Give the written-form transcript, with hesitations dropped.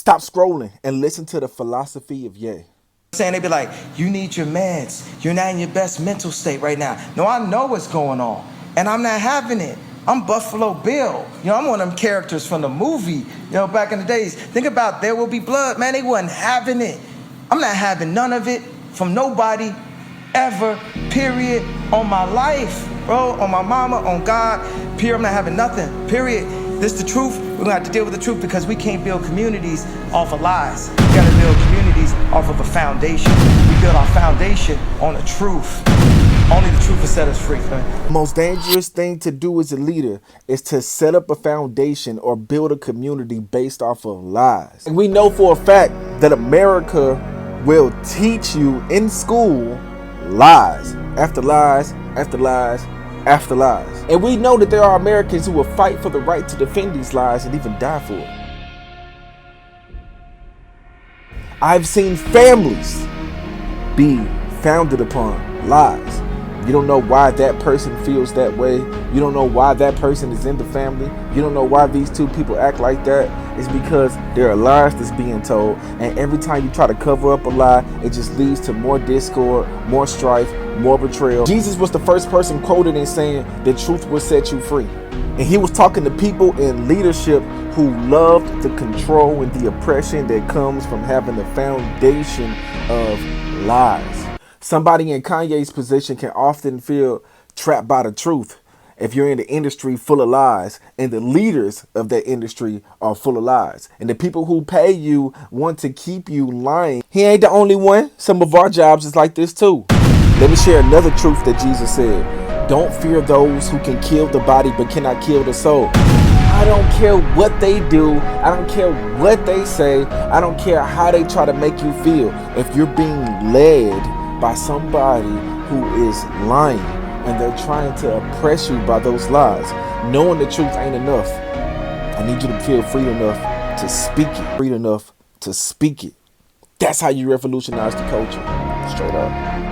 Stop scrolling and listen to the Philosophy of Ye. Saying, they be like, you need your meds. You're not in your best mental state right now. No, I know what's going on, and I'm not having it. I'm Buffalo Bill. I'm one of them characters from the movie, back in the days. Think about There Will Be Blood, man. They wasn't having it. I'm not having none of it from nobody ever, period, on my life, bro, on my mama, on God, period. I'm not having nothing, period. This is the truth. We're gonna have to deal with the truth because we can't build communities off of lies. We gotta build communities off of a foundation. We build our foundation on the truth. Only the truth will set us free, man. The most dangerous thing to do as a leader is to set up a foundation or build a community based off of lies. And we know for a fact that America will teach you in school lies after lies after lies after lies. And we know that there are Americans who will fight for the right to defend these lies and even die for it. I've seen families be founded upon lies. You don't know why that person feels that way. You don't know why that person is in the family. You don't know why these two people act like that. It's because there are lies that's being told, and every time you try to cover up a lie, it just leads to more discord, more strife, more betrayal. Jesus was the first person quoted in saying the truth will set you free. And he was talking to people in leadership who loved the control and the oppression that comes from having the foundation of lies. Somebody in Kanye's position can often feel trapped by the truth if you're in the industry full of lies, and the leaders of that industry are full of lies. And the people who pay you want to keep you lying. He ain't the only one. Some of our jobs is like this too. Let me share another truth that Jesus said. Don't fear those who can kill the body but cannot kill the soul. I don't care what they do. I don't care what they say. I don't care how they try to make you feel. If you're being led by somebody who is lying and they're trying to oppress you by those lies, knowing the truth ain't enough. I need you to feel free enough to speak it. Free enough to speak it. That's how you revolutionize the culture. Straight up.